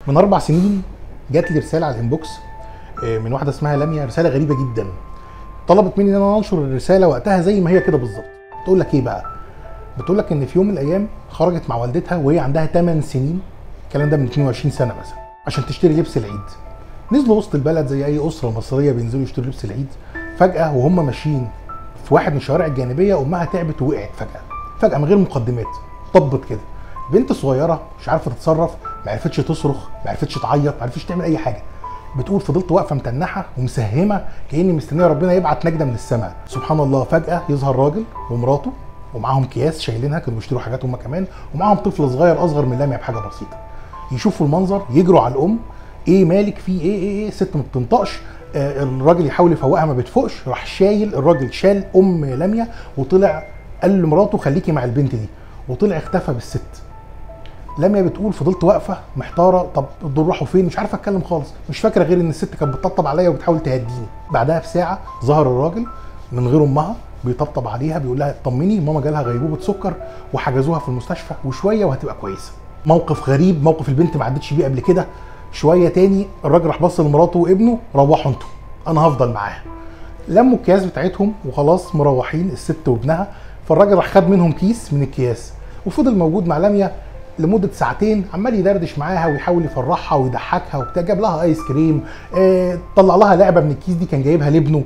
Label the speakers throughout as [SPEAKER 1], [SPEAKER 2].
[SPEAKER 1] من 4 سنين جات لي رساله على الانبوكس من واحده اسمها لميا، رساله غريبه جدا. طلبت مني ان انا انشر الرساله وقتها زي ما هي كده بالظبط. بتقول لك ايه بقى؟ بتقول لك ان في يوم من الايام خرجت مع والدتها وهي عندها 8 سنين، الكلام ده من 22 سنه مثلا، عشان تشتري لبس العيد. نزلوا وسط البلد زي اي اسره مصريه بينزلوا يشتروا لبس العيد. فجاه وهم ماشيين في واحد من الشوارع الجانبيه امها تعبت ووقعت فجاه من غير مقدمات، طبت كده. بنت صغيره مش عارفه تتصرف، ما عرفتش تصرخ، ما عرفتش تعيط، ما عرفتش تعمل اي حاجه. بتقول فضلت واقفه متنحه ومسهمه كاني مستنيه ربنا يبعت نجده من السماء. سبحان الله، فجاه يظهر راجل ومراته ومعاهم اكياس شايلينها، كانوا بيشتروا حاجات هم كمان، ومعاهم طفل صغير اصغر من لميا بحاجه بسيطه. يشوفوا المنظر يجروا على الام، ايه مالك في ايه ست ما بتنطقش. الراجل يحاول يفوقها ما بتفوقش، راح شايل الراجل، شال ام لميا وطلع قال لمراته خليكي مع البنت دي، وطلع اختفى بالست. لميا بتقول فضلت واقفه محتاره، طب دول راحوا فين؟ مش عارفه اتكلم خالص، مش فاكره غير ان الست كانت بتطبطب عليا وبتحاول تهديني. بعدها بساعه ظهر الراجل من غير امها بيطبطب عليها، بيقول لها اطمني ماما جالها غيبوبه سكر وحجزوها في المستشفى وشويه وهتبقى كويسه. موقف غريب، موقف البنت ما عدتش بيه قبل كده. شويه تاني الراجل راح بص لمراته وابنه، روحوا انتوا انا هفضل معاها. لموا الكياس بتاعتهم وخلاص مروحين الست وابنها. فالراجل راح خد منهم كيس من الكياس وفضل موجود مع لميا لمده ساعتين، عمال يدردش معاها ويحاول يفرحها ويضحكها وبتاع. جاب لها ايس كريم، طلع لها لعبه من الكيس دي كان جايبها لابنه،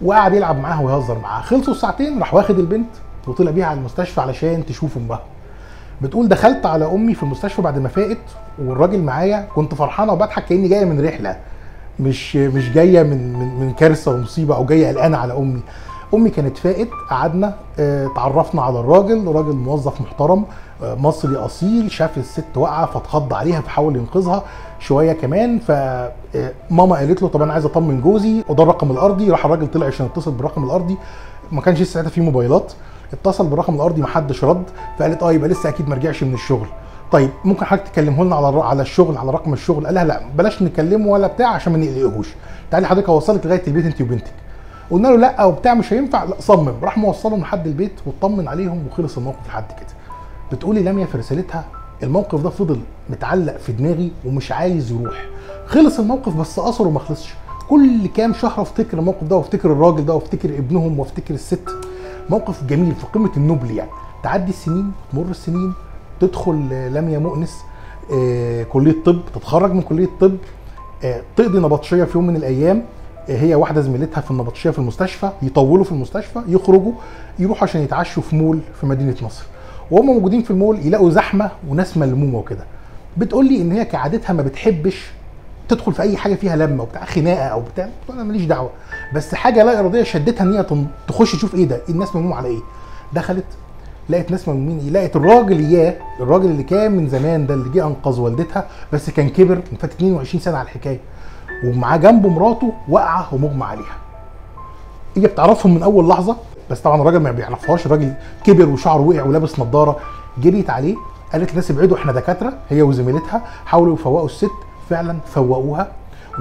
[SPEAKER 1] وقعد يلعب معاها ويهزر معاها. خلصوا الساعتين راح واخد البنت وطلع بيها على المستشفى علشان تشوف امها. بتقول دخلت على امي في المستشفى بعد ما فاقت والراجل معايا، كنت فرحانه وبضحك كاني جايه من رحله، مش جايه من كارثه ومصيبه او جايه قلقانه على امي. امي كانت فاقت، قعدنا اتعرفنا على الراجل، راجل موظف محترم مصري اصيل، شاف الست واقعه فاتخض عليها فحاول ينقذها شويه كمان. فماما قالت له طب انا عايز اطمن جوزي وده الرقم الارضي. راح الراجل طلع عشان يتصل بالرقم الارضي، ما كانش لسه ساعتها في موبايلات. اتصل بالرقم الارضي ما حدش رد، فقالت يبقى لسه اكيد ما رجعش من الشغل. طيب ممكن حضرتك تكلمه لنا على الشغل، على رقم الشغل؟ قال لها لا بلاش نكلمه ولا بتاع عشان ما نقلقهوش، تعالي حضرتك اوصلك لغايه البيت انت وبنتك. قلنا له لا وبتاع مش هينفع، لا صمم. راح موصلهم لحد البيت واطمن عليهم وخلص الموقف لحد كده. بتقولي لميا في رسالتها الموقف ده فضل متعلق في دماغي ومش عايز يروح. خلص الموقف بس اثره ما خلصش، كل كام شهر افتكر الموقف ده وافتكر الراجل ده وافتكر ابنهم وافتكر الست. موقف جميل في قمه النبل يعني. تعدي السنين، تمر السنين، تدخل لميا مؤنس كليه طب، تتخرج من كليه طب، تقضي نبطشيه في يوم من الايام هي واحده زميلتها في النبطشيه في المستشفى، يطولوا في المستشفى، يخرجوا يروحوا عشان يتعشوا في مول في مدينه نصر. وهم موجودين في المول يلاقوا زحمه وناس ملمومه وكده. بتقول لي ان هي كعادتها ما بتحبش تدخل في اي حاجه فيها لمه وبتاع، خناقه او بتاع، انا ماليش دعوه، بس حاجه لا اراديه شدتها ان هي تخش تشوف ايه ده، الناس ملمومه على ايه. دخلت لقيت ناس ملمومين ايه، لقيت الراجل اللي كان من زمان ده اللي جه انقذ والدتها، بس كان كبر، فات 22 سنه على الحكايه، ومعاه جنبه مراته واقعه ومغمى عليها. هي بتعرفهم من اول لحظه، بس طبعا الراجل ما بيعرفهاش، الراجل كبر وشعره وقع ولابس نظاره. جريت عليه قالت للناس ابعدوا احنا دكاتره، هي وزميلتها حاولوا يفوقوا الست، فعلا فوقوها.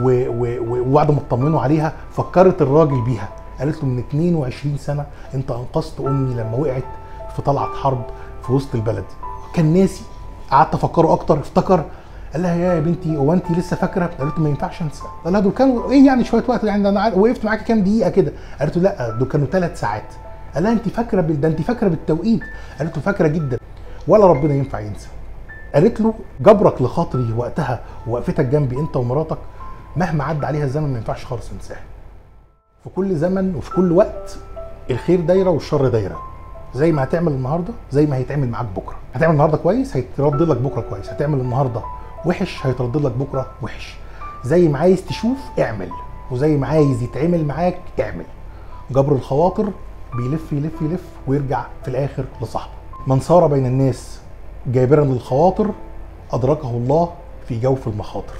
[SPEAKER 1] وبعد ما اطمنوا عليها فكرت الراجل بيها، قالت له من 22 سنه انت انقذت امي لما وقعت في طلعه حرب في وسط البلد. كان ناسي. قعدت افكره اكتر، افتكر. قال لها يا بنتي هو انت لسه فاكره؟ قالت له ما ينفعش انسى. قال لها دول كانوا ايه يعني شويه وقت يعني، انا وقفت معاكي كام دقيقه كده. قالت له لا دول كانوا 3 ساعات. قال لها انت فاكره ده انت فاكره بالتوقيت؟ قالت له فاكره جدا، ولا ربنا ينفع ينسى. قالت له جبرك لخاطري وقتها ووقفتك جنبي انت ومراتك مهما عدى عليها الزمن ما ينفعش خالص انساها. في كل زمن وفي كل وقت الخير دايره والشر دايره، زي ما هتعمل النهارده زي ما هيتعمل معاك بكره. هتعمل النهارده كويس هيترد لك بكره كويس، هتعمل النهارده وحش هيترد لك بكره وحش. زي ما عايز تشوف اعمل، وزي ما عايز يتعمل معاك اعمل. جبر الخواطر بيلف يلف يلف ويرجع في الاخر لصاحبه. من سار بين الناس جابرا للخواطر ادركه الله في جوف المخاطر.